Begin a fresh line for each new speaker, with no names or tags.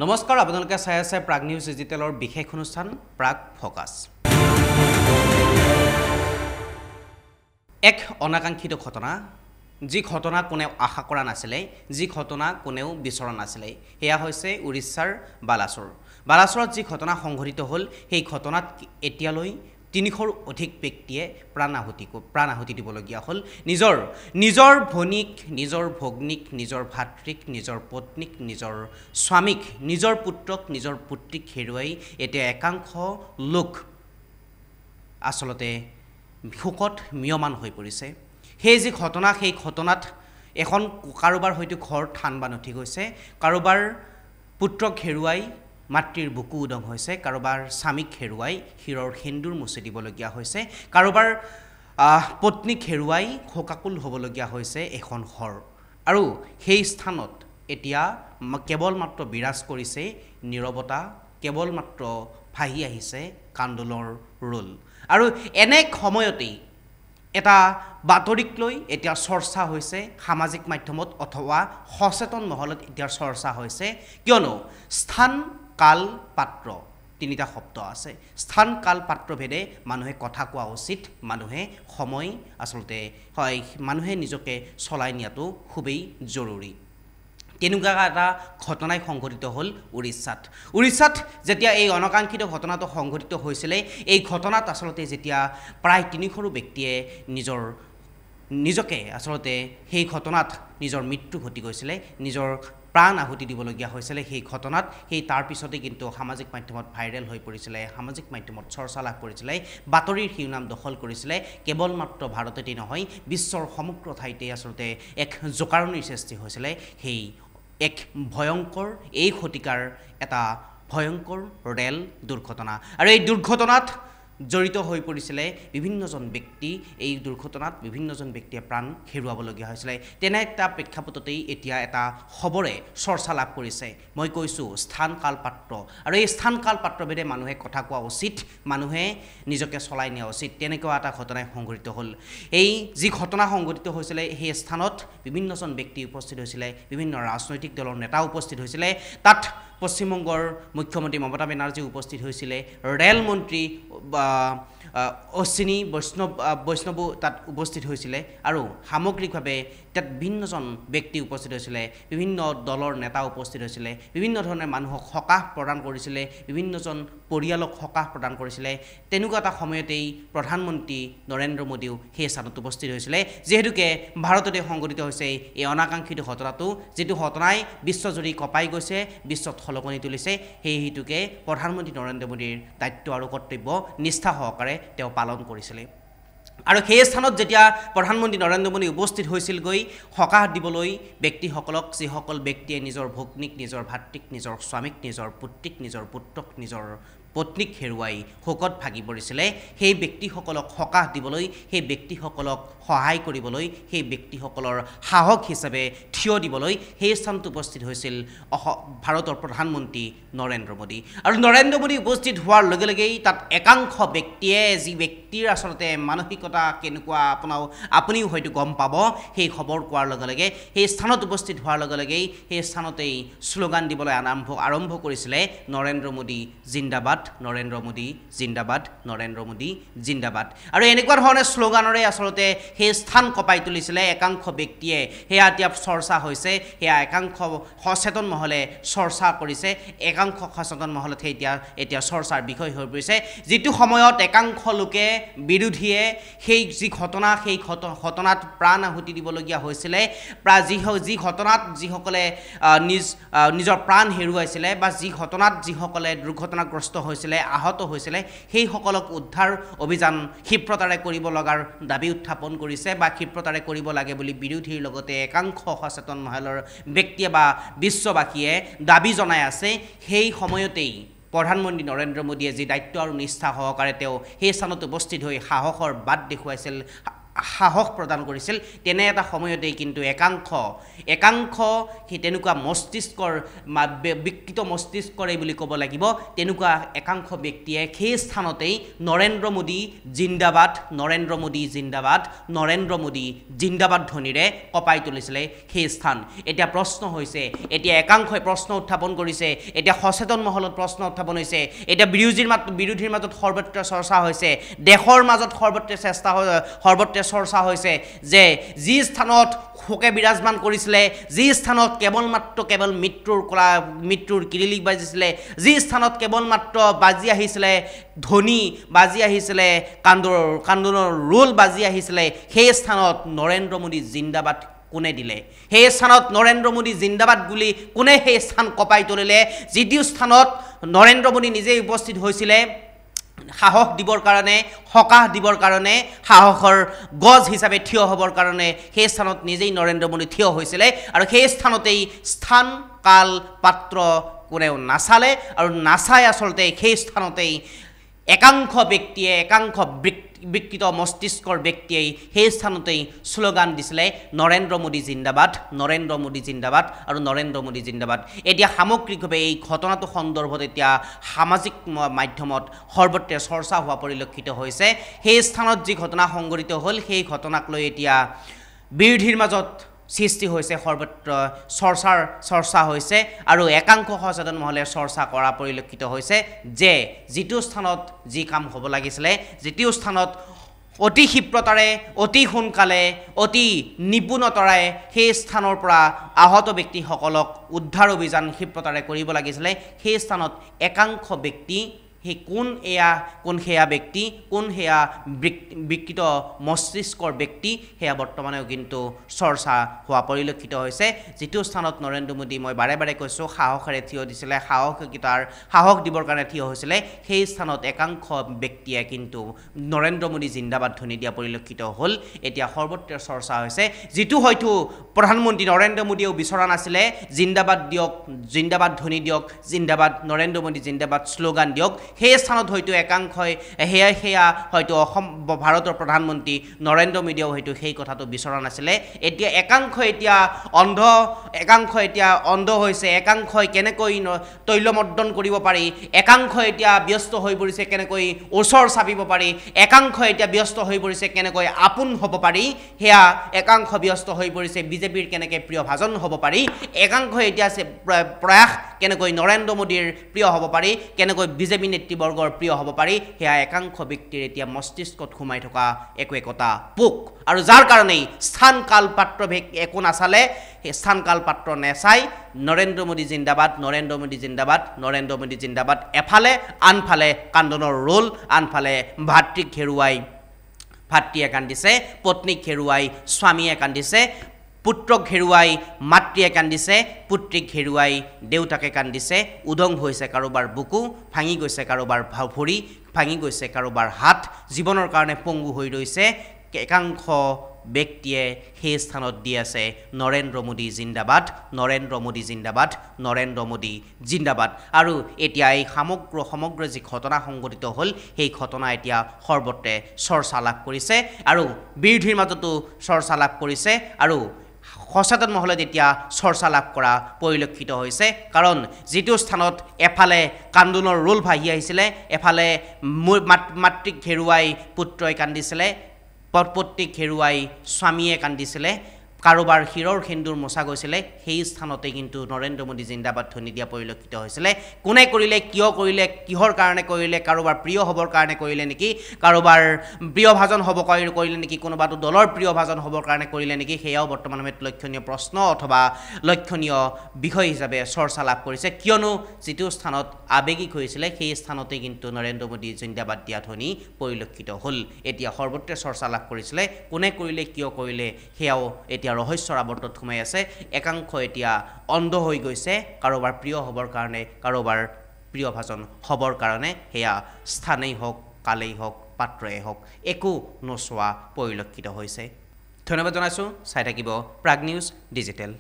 নমস্কাৰ আপোনালোকে চাই আছে প্ৰাগ নিউজ ডিজিটেলৰ বিশেষ অনুষ্ঠান প্ৰাগ ফোকাস এক অনাকাংক্ষিত ঘটনা যি ঘটনা কোনেও আশা কৰা নাছিলে যি ঘটনা কোনেও বিচৰা নাছিলে হেয়া হৈছে উৰিষ্যাৰ বালাসৰত যি ঘটনা সংঘটিত হ'ল সেই ঘটনাত এতিয়ালৈ ৩০০ৰ অধিক ব্যক্তিয়ে প্ৰাণ আহুতি দিবলগীয়া হ'ল নিজৰ ভনীক নিজৰ ভগ্নীক নিজৰ ভাতৃক নিজৰ পত্নীক নিজৰ স্বামীক নিজৰ পুত্ৰক নিজৰ পুত্ৰীক হেৰুৱাই এতিয়া একাংশ লোক আসলতে শোকত মিয়মান হৈ পৰিছে সেই যি ঘটনা সেই ঘটনাত এখন কাৰোবাৰ হয়তো ঘৰ ঠান বান উঠি গৈছে কাৰোবাৰ পুত্ৰক হেৰুৱাই মাতৃৰ বুকু উদং হৈছে কাৰোবাৰ স্বামীক হেৰুৱাই শিৰৰ সেন্দুৰ মুছি দিবলগীয়া হৈছে কাৰোবাৰ পত্নীক হেৰুৱাই শোকাকুল হ'বলগীয়া হৈছে এখন ঘৰ আৰু সেই স্থানত এতিয়া কেৱল মাত্ৰ বিৰাজ কৰিছে নীৰৱতা কেৱল মাত্ৰ ভাহি আহিছে কান্দোলৰ ৰোল আৰু এনে সময়তেই এটা বাতৰিক লৈ এতিয়া চৰ্চা হৈছে সামাজিক মাধ্যমত অথবা সচেতন মহলত এতিয়া চৰ্চা হৈছে কিয়নো স্থান কাল পাত্ৰ তিনিটা শব্দ আছে স্থান কাল পাত্ৰ ভেদে মানুহে কথা কোৱা উচিত মানুহে সময় আসলতে হয় মানুহে নিজকে চলাই নিয়াটো খুবেই জৰুৰী তেনেকুৱা এটা ঘটনাই সংঘটিত হ'ল উৰিষ্যাত যেতিয়া এই অনাকাংক্ষিত ঘটনাটো সংঘটিত হৈছিলে এই ঘটনাত আসলতে যেতিয়া প্ৰায় ৩০০ৰো ব্যক্তিয়ে নিজকে আসলতে সেই ঘটনাত নিজৰ মৃত্যু ঘটি গৈছিলে নিজৰ প্ৰাণ আহুতি দিবলগীয়া হৈছিলে সেই ঘটনাত সেই তাৰ পিছতে কিন্তু সামাজিক মাধ্যমত ভাইৰেল হৈ পৰিছিলে সামাজিক মাধ্যমত চৰ্চা লাভ কৰিছিলে বাতৰিৰ শিৰোনাম দখল কৰিছিলে কেৱল মাত্ৰ ভাৰততেই নহয় বিশ্বৰ সমগ্ৰ ঠাইতে আসলতে এক জোকাৰণিৰ সৃষ্টি হৈছিলে সেই এক ভয়ংকৰ এই শতিকাৰ এটা ভয়ংকৰ ৰেল দুৰ্ঘটনা আৰু এই দুৰ্ঘটনাত জড়িত হৈ পৰিছিলে বিভিন্নজন ব্যক্তি এই দুৰ্ঘটনাত বিভিন্নজন ব্যক্তিয়ে প্ৰাণ হেৰুৱাবলগীয়া হৈছিলে তেনে এটা প্ৰেক্ষাপটতেই এতিয়া এটা খবৰে চৰ্চা লাভ কৰিছে মই কৈছোঁ স্থান কাল পাত্ৰ আৰু এই স্থান কাল পাত্ৰ ভেদে মানুহে কথা কোৱা উচিত মানুহে নিজকে চলাই নিয়া উচিত তেনেকুৱা এটা ঘটনাই সংঘটিত হ'ল এই যি ঘটনা সংঘটিত হৈছিলে সেই স্থানত বিভিন্নজন ব্যক্তি উপস্থিত হৈছিলে বিভিন্ন ৰাজনৈতিক দলৰ নেতা উপস্থিত হৈছিলে তাত পশ্চিমবংগৰ মুখ্যমন্ত্ৰী মমতা বেনাৰ্জী উপস্থিত হৈছিলে ৰেল মন্ত্ৰী অশ্বিনী বৈষ্ণৱো তাত উপস্থিত হৈছিলে আৰু সামগ্ৰিকভাৱে তাত বিভিন্নজন ব্যক্তি উপস্থিত হৈছিলে বিভিন্ন দলৰ নেতা উপস্থিত হৈছিলে বিভিন্ন ধৰণে মানুহক সকাহ প্ৰদান কৰিছিলে বিভিন্নজন পৰিয়ালক সকাহ প্ৰদান কৰিছিলে তেনেকুৱা এটা সময়তেই প্ৰধানমন্ত্ৰী নৰেন্দ্ৰ মোদীও সেই স্থানত উপস্থিত হৈছিলে যিহেতুকে ভাৰততে সংঘটিত হৈছে এই অনাকাংক্ষিত ঘটনাটো যিটো ঘটনাই বিশ্বজুৰি কঁপাই গৈছে বিশ্বত খলকনি তুলিছে সেই হেতুকে প্ৰধানমন্ত্ৰী নৰেন্দ্ৰ মোদীৰ দায়িত্ব আৰু কৰ্তব্য নিষ্ঠা সহকাৰে তেওঁ পালন কৰিছিলে আৰু সেই স্থানত যেতিয়া প্ৰধানমন্ত্ৰী নৰেন্দ্ৰ মোদী উপস্থিত হৈছিলগৈ সকাহ দিবলৈ ব্যক্তিসকলক যিসকল ব্যক্তিয়ে নিজৰ ভগ্নীক নিজৰ ভাতৃক নিজৰ স্বামীক নিজৰ পুত্ৰীক নিজৰ পুত্ৰক নিজৰ পত্নীক হেৰুৱাই শোকত ভাগি পৰিছিলে সেই ব্যক্তিসকলক সকাহ দিবলৈ সেই ব্যক্তিসকলক সহায় কৰিবলৈ সেই ব্যক্তিসকলৰ সাহস হিচাপে থিয় দিবলৈ সেই স্থানত উপস্থিত হৈছিল ভাৰতৰ প্ৰধানমন্ত্ৰী নৰেন্দ্ৰ মোদী আৰু নৰেন্দ্ৰ মোদী উপস্থিত হোৱাৰ লগে লগেই তাত একাংশ ব্যক্তিয়ে যি ব্যক্তিৰ আসলতে মানসিকতা কেনেকুৱা আপুনিও হয়তো গম পাব সেই খবৰ কোৱাৰ লগে লগে সেই স্থানত উপস্থিত হোৱাৰ লগে লগেই সেই স্থানতেই শ্লোগান দিবলৈ আৰম্ভ কৰিছিলে নৰেন্দ্ৰ মোদী জিন্দাবাদ নৰেন্দ্ৰ মোদী জিন্দাবাদ নৰেন্দ্ৰ মোদী জিন্দাবাদ আৰু এনেকুৱা ধৰণে শ্লোগানৰে আসলতে সেই স্থান কঁপাই তুলিছিলে একাংশ ব্যক্তিয়ে সেয়া এতিয়া চৰ্চা হৈছে সেয়া একাংশ সচেতন মহলে চৰ্চা কৰিছে একাংশ সচেতন মহলত এতিয়া চৰ্চাৰ বিষয় হৈ পৰিছে যিটো সময়ত একাংশ লোকে বিৰোধীয়ে সেই যি ঘটনা সেই ঘটনাত প্ৰাণ আহুতি দিবলগীয়া হৈছিলে যি ঘটনাত যিসকলে নিজৰ প্ৰাণ হেৰুৱাইছিলে বা যি ঘটনাত যিসকলে দুৰ্ঘটনাগ্ৰস্ত হৈছিলে আহত হৈছিলে সেই সকলক উদ্ধাৰ অভিযান ক্ষিপ্ৰতাৰে কৰিব লগাৰ দাবী উত্থাপন কৰিছে বা ক্ষিপ্ৰতাৰে কৰিব লাগে বুলি বিৰোধীৰ লগতে একাংশ সচেতন মহলৰ ব্যক্তিয়ে বা বিশ্ববাসীয়ে দাবী জনাই আছে সেই সময়তেই প্ৰধানমন্ত্ৰী নৰেন্দ্ৰ মোদীয়ে যি দায়িত্ব আৰু নিষ্ঠা সহকাৰে তেওঁ সেই স্থানত উপস্থিত হৈ সাহসৰ বাট দেখুৱাইছিল সাহস প্ৰদান কৰিছিল তেনে এটা সময়তেই কিন্তু একাংশ সেই তেনেকুৱা মস্তিষ্কৰ বিকৃত মস্তিষ্কৰে বুলি ক'ব লাগিব তেনেকুৱা একাংশ ব্যক্তিয়ে সেই স্থানতেই নৰেন্দ্ৰ মোদী জিন্দাবাদ নৰেন্দ্ৰ মোদী জিন্দাবাদ নৰেন্দ্ৰ মোদী জিন্দাবাদ ধ্বনিৰে কঁপাই তুলিছিলে সেই স্থান এতিয়া প্ৰশ্ন হৈছে এতিয়া একাংশই প্ৰশ্ন উত্থাপন কৰিছে এতিয়া সচেতন মহলত প্ৰশ্ন উত্থাপন হৈছে এতিয়া বিৰোধীৰ মাজত সৰ্বত্ৰ চৰ্চা হৈছে দেশৰ মাজত সৰ্বত্ৰ চৰ্চা হৈছে যে যি স্থানত শোকে বিৰাজমান কৰিছিলে যি স্থানত কেৱল মৃত্যুৰ কিৰিলিক বাজিছিলে যি স্থানত কেৱল মাত্ৰ বাজি আহিছিলে ধ্বনি বাজি আহিছিলে কান্দোনৰ ৰোল বাজি আহিছিলে সেই স্থানত নৰেন্দ্ৰ মোদী জিন্দাবাদ কোনে দিলে সেই স্থানত নৰেন্দ্ৰ মোদী জিন্দাবাদ বুলি কোনে সেই স্থান কঁপাই তুলিলে যিটো স্থানত নৰেন্দ্ৰ মোদী নিজেই উপস্থিত হৈছিলে সাহস দিবৰ কাৰণে সকাহ দিবৰ কাৰণে সাহসৰ গজ হিচাপে থিয় হ'বৰ কাৰণে সেই স্থানত নিজেই নৰেন্দ্ৰ মোদী থিয় হৈছিলে আৰু সেই স্থানতেই স্থান কাল পাত্ৰ কোনেও নাচালে আৰু নাচাই আচলতে সেই স্থানতেই একাংশ ব্যক্তিয়ে একাংশ বিকৃত মস্তিষ্কৰ ব্যক্তিয়ে সেই স্থানতেই শ্লোগান দিছিলে নৰেন্দ্ৰ মোদী জিন্দাবাদ নৰেন্দ্ৰ মোদী জিন্দাবাদ আৰু নৰেন্দ্ৰ মোদী জিন্দাবাদ এতিয়া সামগ্ৰিকভাৱে এই ঘটনাটো সন্দৰ্ভত এতিয়া সামাজিক মাধ্যমত সৰ্বত্ৰ চৰ্চা হোৱা পৰিলক্ষিত হৈছে সেই স্থানত যি ঘটনা সংঘটিত হ'ল সেই ঘটনাক লৈ এতিয়া বিৰোধীৰ মাজত সৃষ্টি হৈছে সৰ্বত্ৰ চৰ্চা হৈছে আৰু একাংশ সচেতন মহলে চৰ্চা কৰা পৰিলক্ষিত হৈছে যে যিটো স্থানত যি কাম হ'ব লাগিছিলে যিটো স্থানত অতি ক্ষিপ্ৰতাৰে অতি সোনকালে অতি নিপুণতাৰে সেই স্থানৰ পৰা আহত ব্যক্তিসকলক উদ্ধাৰ অভিযান ক্ষিপ্ৰতাৰে কৰিব লাগিছিলে সেই স্থানত একাংশ ব্যক্তি সেই কোন সেয়া ব্যক্তি কোন সেয়া বিকৃত মস্তিষ্কৰ ব্যক্তি সেয়া বৰ্তমানেও কিন্তু চৰ্চা হোৱা পৰিলক্ষিত হৈছে যিটো স্থানত নৰেন্দ্ৰ মোদী মই বাৰে বাৰে কৈছোঁ সাহসেৰে থিয় দিছিলে সাহস দিবৰ কাৰণে থিয় হৈছিলে সেই স্থানত একাংশ ব্যক্তিয়ে কিন্তু নৰেন্দ্ৰ মোদী জিন্দাবাদ ধ্বনি দিয়া পৰিলক্ষিত হ'ল এতিয়া সৰ্বত্ৰ চৰ্চা হৈছে যিটো হয়তো প্ৰধানমন্ত্ৰী নৰেন্দ্ৰ মোদীয়েও বিচৰা নাছিলে জিন্দাবাদ দিয়ক জিন্দাবাদ ধ্বনি দিয়ক জিন্দাবাদ নৰেন্দ্ৰ মোদী জিন্দাবাদ শ্লোগান দিয়ক সেই স্থানত হয়তো একাংশই সেয়া হয়তো ভাৰতৰ প্ৰধানমন্ত্ৰী নৰেন্দ্ৰ মোদীয়েও হয়তো সেই কথাটো বিচৰা নাছিলে এতিয়া একাংশ এতিয়া অন্ধ হৈছে একাংশই কেনেকৈ তৈলমৰ্দন কৰিব পাৰি একাংশ এতিয়া ব্যস্ত হৈ পৰিছে কেনেকৈ ওচৰ চাপিব পাৰি একাংশ এতিয়া ব্যস্ত হৈ পৰিছে কেনেকৈ আপোন হ'ব পাৰি সেয়া একাংশ ব্যস্ত হৈ পৰিছে বিজেপিৰ কেনেকৈ প্ৰিয় ভাজন হ'ব পাৰি একাংশ এতিয়া প্ৰয়াস কেনেকৈ নৰেন্দ্ৰ মোদীৰ প্ৰিয় হ'ব পাৰি কেনেকৈ বিজেপি নেতৃবৰ্গৰ প্ৰিয় হ'ব পাৰি সেয়া একাংশ ব্যক্তিৰ এতিয়া মস্তিষ্কত সোমাই থকা একোটা পোক আৰু যাৰ কাৰণেই স্থান কাল পাত্ৰ একো নাচালে সেই স্থান কাল পাত্ৰ নেচাই নৰেন্দ্ৰ মোদী জিন্দাবাদ নৰেন্দ্ৰ মোদী জিন্দাবাদ নৰেন্দ্ৰ মোদী জিন্দাবাদ এফালে আনফালে কান্দনৰ ৰোল আনফালে ভাতৃক হেৰুৱাই ভাতৃয়ে কান্দিছে পত্নীক হেৰুৱাই স্বামীয়ে কান্দিছে পুত্ৰক হেৰুৱাই মাতৃয়ে কান্দিছে পুত্ৰীক হেৰুৱাই দেউতাকে কান্দিছে উদং হৈছে কাৰোবাৰ বুকু ভাঙি গৈছে কাৰোবাৰ ভৰি ভাঙি গৈছে কাৰোবাৰ হাত জীৱনৰ কাৰণে পংগু হৈ ৰৈছে একাংশ ব্যক্তিয়ে সেই স্থানত দি আছে নৰেন্দ্ৰ মোদী জিন্দাবাদ নৰেন্দ্ৰ মোদী জিন্দাবাদ নৰেন্দ্ৰ মোদী জিন্দাবাদ আৰু এতিয়া এই সমগ্ৰ যি ঘটনা সংঘটিত হ'ল সেই ঘটনা এতিয়া সৰ্বত্ৰে চৰ্চা লাভ কৰিছে আৰু বিৰোধীৰ মাজতো চৰ্চা লাভ কৰিছে আৰু সচেতন মহলত এতিয়া চৰ্চা লাভ কৰা পৰিলক্ষিত হৈছে কাৰণ যিটো স্থানত এফালে কান্দোনৰ ৰোল ভাহি আহিছিলে এফালে মাতৃক হেৰুৱাই পুত্ৰই কান্দিছিলে পত্নীক হেৰুৱাই স্বামীয়ে কান্দিছিলে কাৰোবাৰ শিৰৰ সেন্দুৰ মোচা গৈছিলে সেই স্থানতে কিন্তু নৰেন্দ্ৰ মোদী জিন্দাবাদ ধ্বনি দিয়া পৰিলক্ষিত হৈছিলে কোনে কৰিলে কিয় কৰিলে কিহৰ কাৰণে কৰিলে কাৰোবাৰ প্ৰিয় হ'বৰ কাৰণে কৰিলে নেকি কাৰোবাৰ প্ৰিয় ভাজন হ'ব কৰিলে নেকি কোনোবাটো দলৰ প্ৰিয় ভাজন হ'বৰ কাৰণে কৰিলে নেকি সেয়াও বৰ্তমান সময়ত লক্ষণীয় প্ৰশ্ন অথবা লক্ষণীয় বিষয় হিচাপে চৰ্চা লাভ কৰিছে কিয়নো যিটো স্থানত আৱেগিক হৈছিলে সেই স্থানতে কিন্তু নৰেন্দ্ৰ মোদী জিন্দাবাদ দিয়া ধ্বনি পৰিলক্ষিত হ'ল এতিয়া সৰ্বত্ৰ চৰ্চা লাভ কৰিছিলে কোনে কৰিলে কিয় কৰিলে সেয়াও এতিয়া ৰহস্যৰ আৱৰ্তত সোমাই আছে একাংশ এতিয়া অন্ধ হৈ গৈছে কাৰোবাৰ প্ৰিয় হ'বৰ কাৰণে কাৰোবাৰ প্ৰিয় ভাজন হ'বৰ কাৰণে সেয়া স্থানেই হওক কালেই হওক পাত্ৰই হওক একো নোচোৱা পৰিলক্ষিত হৈছে ধন্যবাদ জনাইছোঁ চাই থাকিব প্ৰাগ নিউজ ডিজিটেল